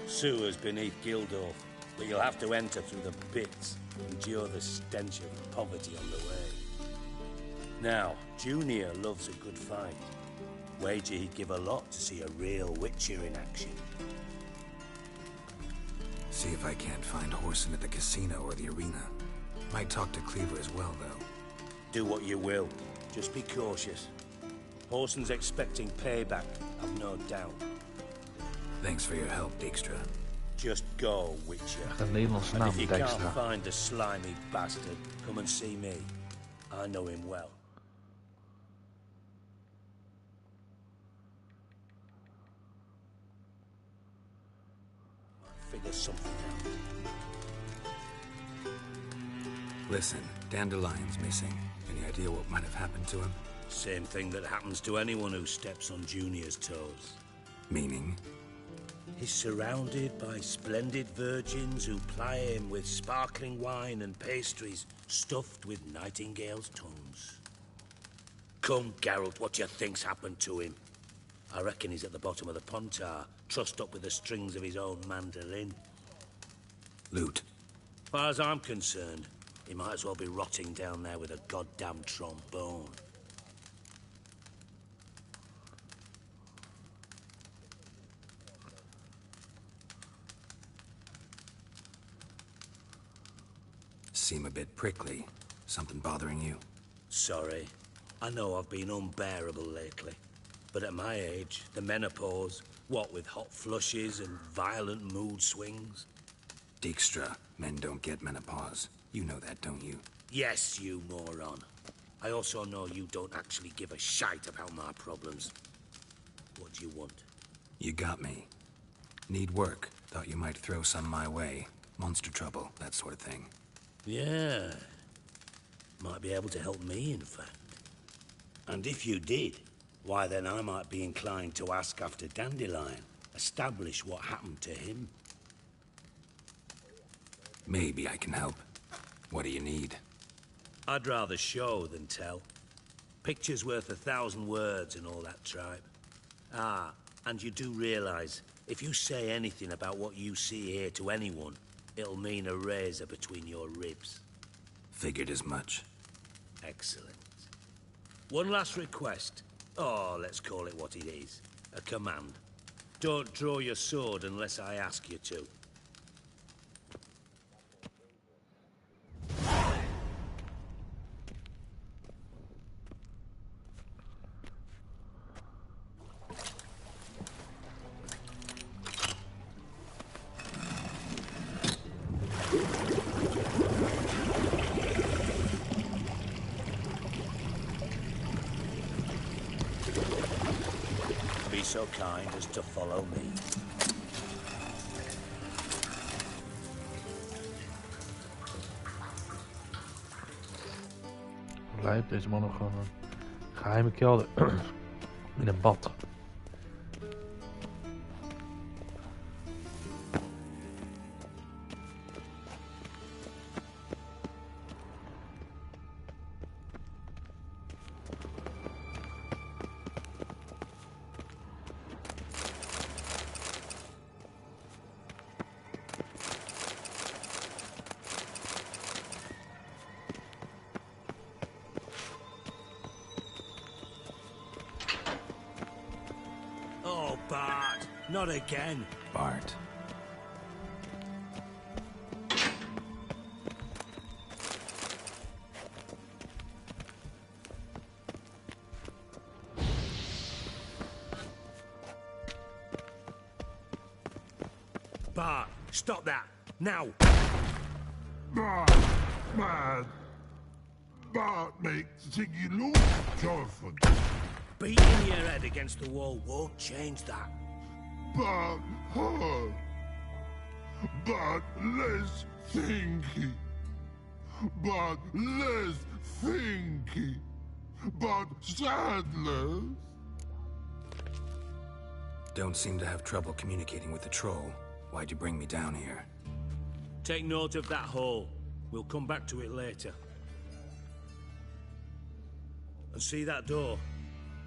Sewers beneath Gildorf, but you'll have to enter through the pits, endure the stench of poverty on the way. Now, Junior loves a good fight. Wager he'd give a lot to see a real Witcher in action. See if I can't find Horson at the casino or the arena. Might talk to Cleaver as well, though. Do what you will. Just be cautious. Horson's expecting payback, I've no doubt. Thanks for your help, Dijkstra. Just go, Witcher. Echt een Nederlandse And naam, if you can't Dijkstra. find the slimy bastard, come and see me. I know him well. Figure something out. Listen, Dandelion's missing. Any idea what might have happened to him? Same thing that happens to anyone who steps on Junior's toes. Meaning? He's surrounded by splendid virgins who ply him with sparkling wine and pastries stuffed with nightingales' tongues. Come, Geralt, what do you think's happened to him? I reckon he's at the bottom of the pontar, trussed up with the strings of his own mandolin. Loot. As far as I'm concerned, he might as well be rotting down there with a goddamn trombone. Seem a bit prickly. Something bothering you? Sorry. I know I've been unbearable lately. But at my age, the menopause, what with hot flushes and violent mood swings? Dijkstra, men don't get menopause. You know that, don't you? Yes, you moron. I also know you don't actually give a shite about my problems. What do you want? You got me. Need work. Thought you might throw some my way. Monster trouble, that sort of thing. Yeah. Might be able to help me, in fact. And if you did, why then I might be inclined to ask after Dandelion. Establish what happened to him. Maybe I can help. What do you need? I'd rather show than tell. Picture's worth 1,000 words and all that tripe. Ah, and you do realize, if you say anything about what you see here to anyone, it'll mean a razor between your ribs. Figured as much. Excellent. One last request. Oh, let's call it what it is. A command. Don't draw your sword unless I ask you to. Be so kind as to follow me. Lijp, deze man nog gewoon een geheime kelder in een bad. Oh, Bart, not again. Bart. Bart, stop that, now. Bart, mad. Bart makes Ziggy lose, Jonathan. Beating your head against the wall won't change that. Bart hard. Bart less thinky. Bart less thinky. Bart sadless. Don't seem to have trouble communicating with the troll. Why'd you bring me down here? Take note of that hole. We'll come back to it later. And see that door?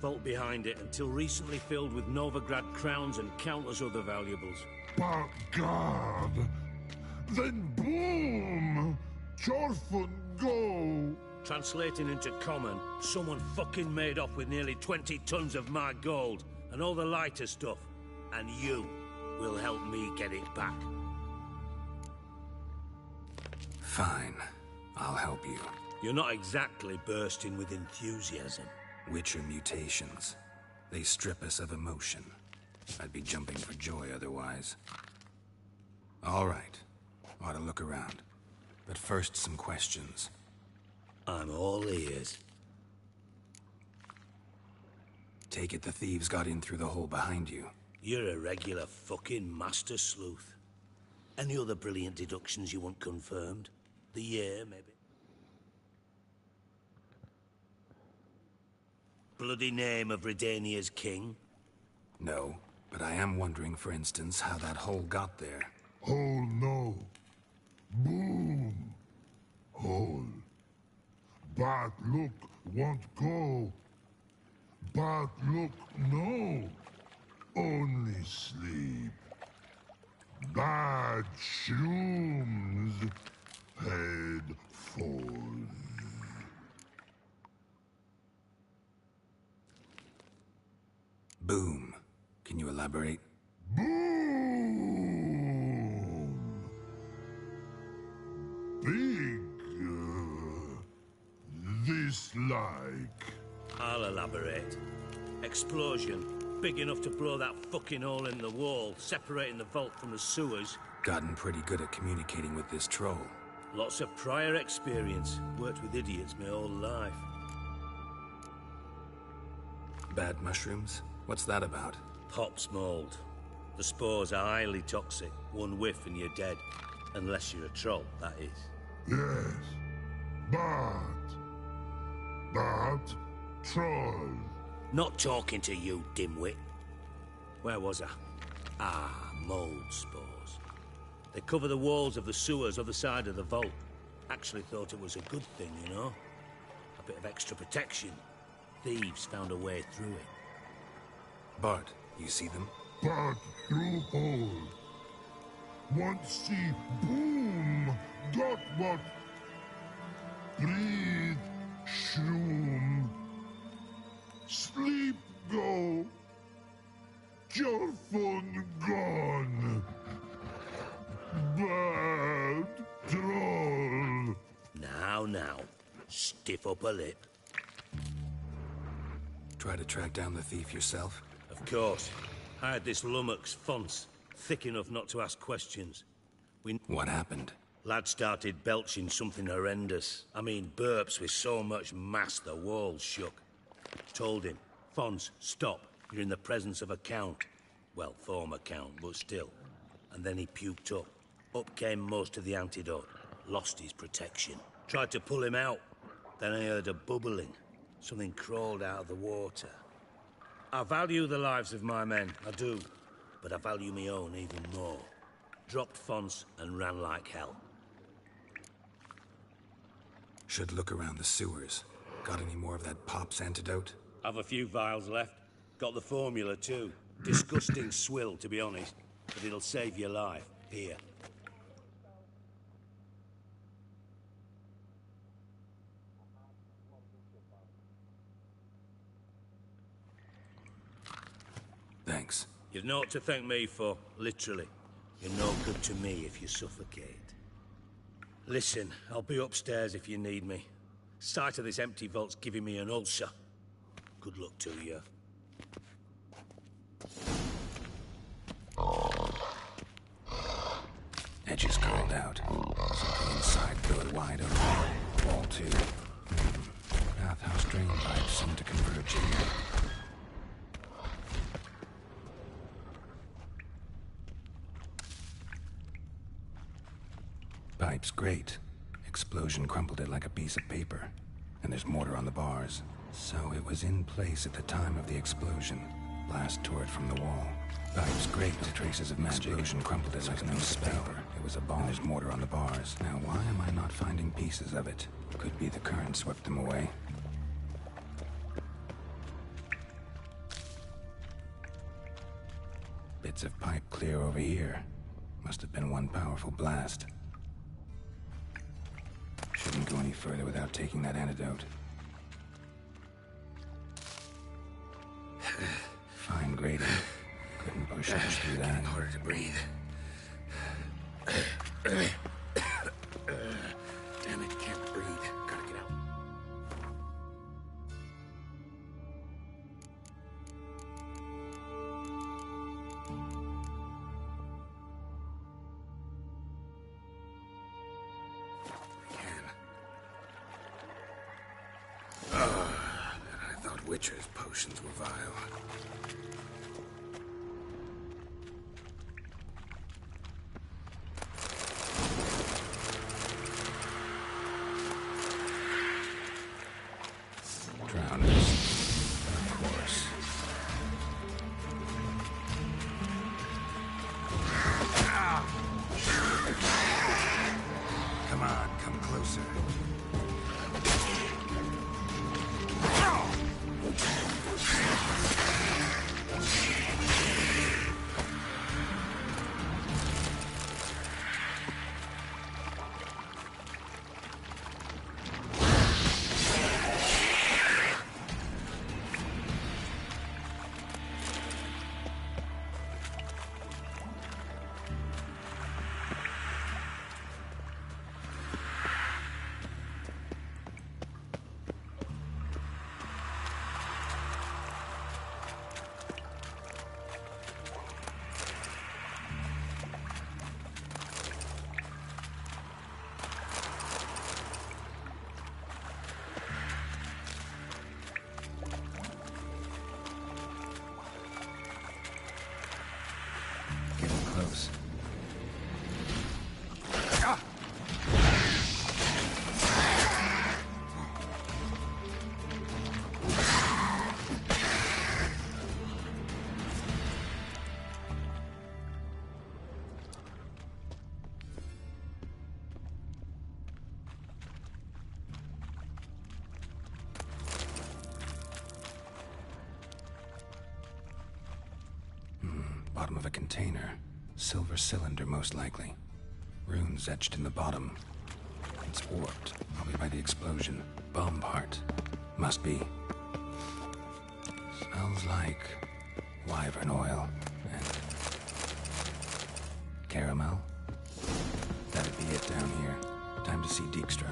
Vault behind it, until recently filled with Novigrad crowns and countless other valuables. But God, then boom! Jorfun go! Translating into common, someone fucking made off with nearly 20 tons of my gold, and all the lighter stuff. And you will help me get it back. Fine. I'll help you. You're not exactly bursting with enthusiasm. Witcher mutations. They strip us of emotion. I'd be jumping for joy otherwise. All right. Ought to look around. But first, some questions. I'm all ears. Take it the thieves got in through the hole behind you. You're a regular fucking master sleuth. Any other brilliant deductions you want confirmed? The year, maybe? Bloody name of Redania's king? No, but I am wondering, for instance, how that hole got there. Hole no. Boom. Hole. Bad look won't go. Bad look no. Only sleep. Bad shrooms. Head falls. Boom. Can you elaborate? Boom! Big. Dislike. I'll elaborate. Explosion. Big enough to blow that fucking hole in the wall, separating the vault from the sewers. Gotten pretty good at communicating with this troll. Lots of prior experience. Worked with idiots my whole life. Bad mushrooms? What's that about? Pops mold. The spores are highly toxic. One whiff and you're dead. Unless you're a troll, that is. Yes. Bad troll. Not talking to you, dimwit. Where was I? Ah, mold spores. They cover the walls of the sewers other side of the vault. Actually thought it was a good thing, you know? A bit of extra protection. Thieves found a way through it. Bart, you see them? Bad through hole. Want see boom. Got what? Breathe. Shroom. Sleep go. Your phone gone. Bad troll. Now. Stiff up a lip. Try to track down the thief yourself? Of course. I had this lummox, Fonce, thick enough not to ask questions. What happened? Lad started belching something horrendous. I mean, burps with so much mass the walls shook. Told him, Fonce, stop. You're in the presence of a count. Well, former count, but still. And then he puked up. Up came most of the antidote. Lost his protection. Tried to pull him out. Then I heard a bubbling. Something crawled out of the water. I value the lives of my men, I do. But I value my own even more. Dropped Fonce and ran like hell. Should look around the sewers. Got any more of that Pop's antidote? Have a few vials left. Got the formula too. Disgusting swill, to be honest. But it'll save your life. Here. Thanks. You've naught to thank me for, literally. You're no good to me if you suffocate. Listen, I'll be upstairs if you need me. Sight of this empty vault's giving me an ulcer. Good luck to you. Edges curled out. Something inside billowed wide open. Wall too. Bathhouse drain pipes seem to converge here. Pipe's great. Explosion crumpled it like a piece of paper. And there's mortar on the bars. So it was in place at the time of the explosion. Blast tore it from the wall. Pipe's great. Traces of magic. Explosion crumpled it like a piece of paper. It was a bomb. And there's mortar on the bars. Now why am I not finding pieces of it? Could be the current swept them away. Bits of pipe clear over here. Must have been one powerful blast. Shouldn't go any further without taking that antidote. Fine grading. Couldn't push much through that. Getting harder to breathe. Damn it, can't breathe. Gotta get out. Witcher's potions were vile. Drowners, of course. Come on, come closer. Close. Bottom of a container. Silver cylinder, most likely. Runes etched in the bottom. It's warped, probably by the explosion. Bomb part. Must be. Smells like wyvern oil and caramel. That'd be it down here. Time to see Dijkstra.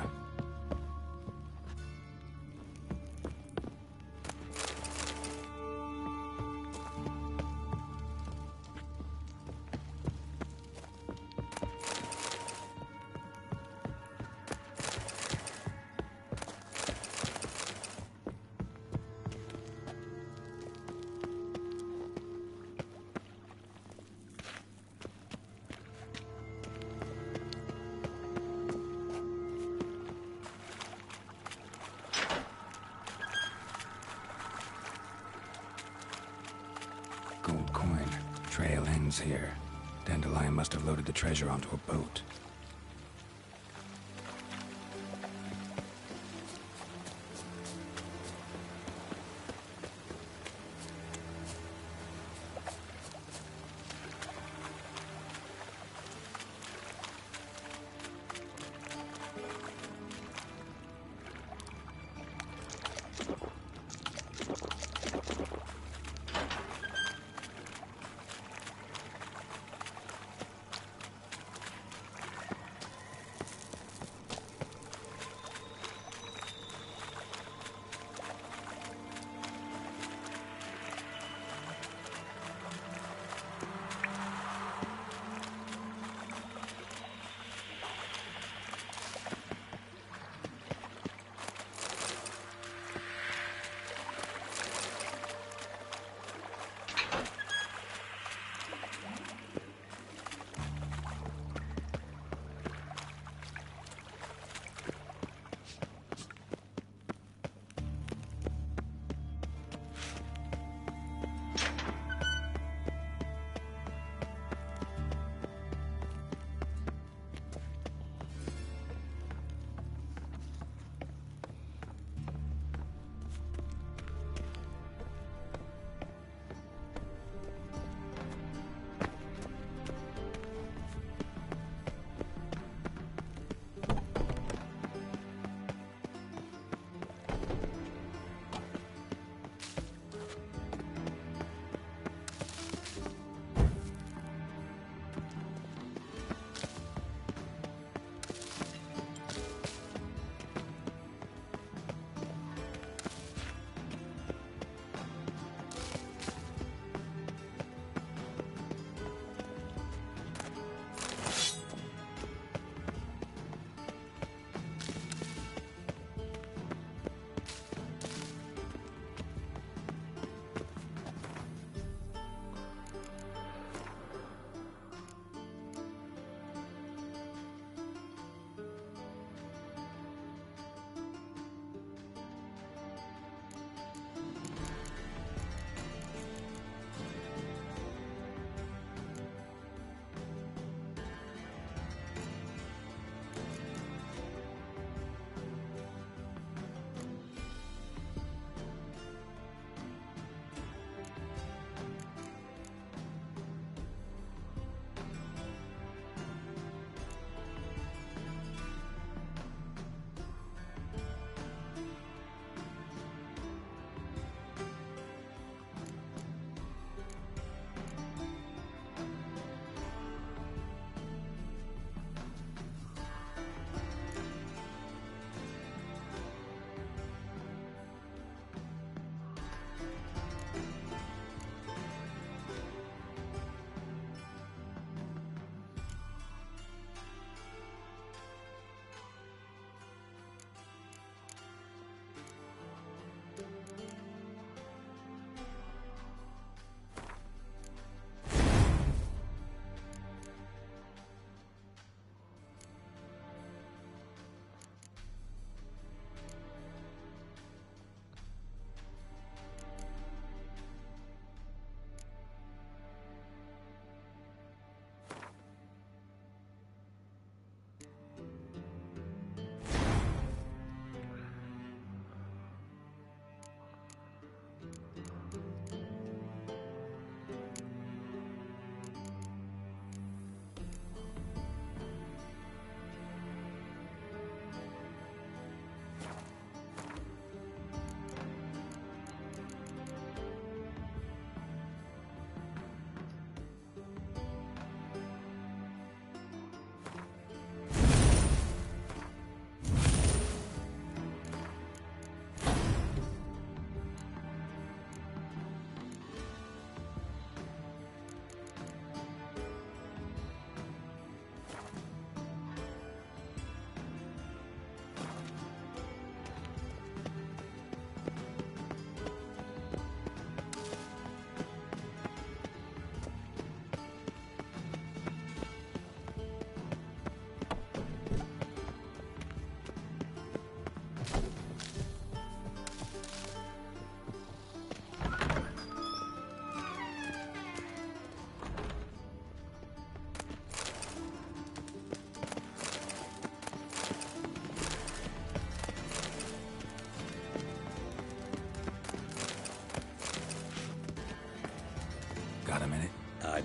Gold coin. Trail ends here. Dandelion must have loaded the treasure onto a boat.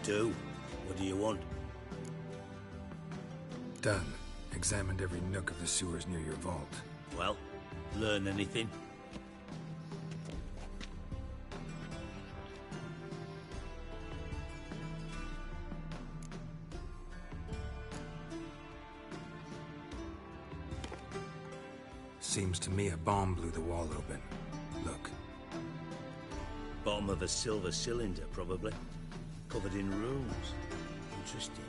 do. What do you want? Done. Examined every nook of the sewers near your vault. Well, learn anything? Seems to me a bomb blew the wall open. Look. Bottom of a silver cylinder, probably. Covered in runes. Interesting.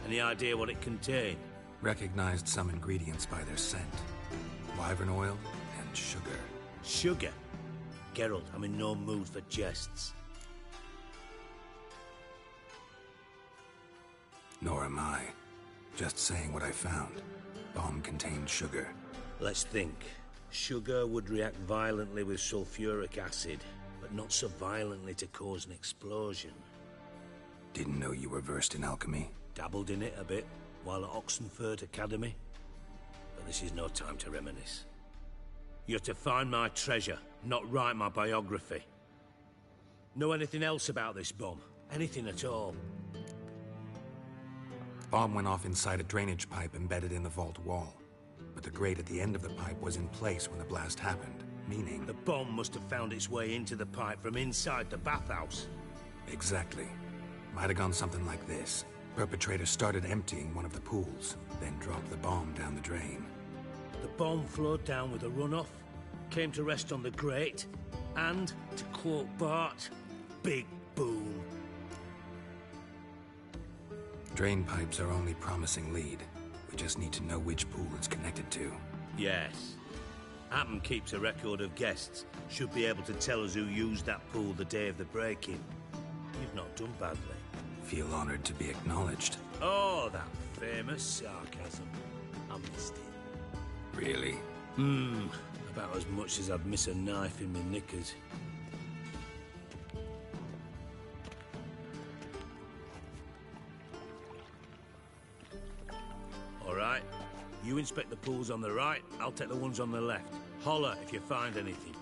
Any idea what it contained? Recognized some ingredients by their scent. Wyvern oil and sugar. Sugar? Geralt, I'm in no mood for jests. Nor am I. Just saying what I found. Bomb contained sugar. Let's think. Sugar would react violently with sulfuric acid, but not so violently to cause an explosion. Didn't know you were versed in alchemy. Dabbled in it a bit while at Oxenford Academy. But this is no time to reminisce. You're to find my treasure, not write my biography. Know anything else about this bomb? Anything at all? Bomb went off inside a drainage pipe embedded in the vault wall. But the grate at the end of the pipe was in place when the blast happened, meaning... The bomb must have found its way into the pipe from inside the bathhouse. Exactly. Might have gone something like this. Perpetrator started emptying one of the pools, then dropped the bomb down the drain. The bomb flowed down with a runoff, came to rest on the grate, and, to quote Bart, big boom. Drain pipes are only promising lead. We just need to know which pool it's connected to. Yes. Appen keeps a record of guests. Should be able to tell us who used that pool the day of the break-in. You've not done badly. Feel honored to be acknowledged. Oh, that famous sarcasm. I missed it. Really? About as much as I'd miss a knife in my knickers. All right. You inspect the pools on the right, I'll take the ones on the left. Holler if you find anything.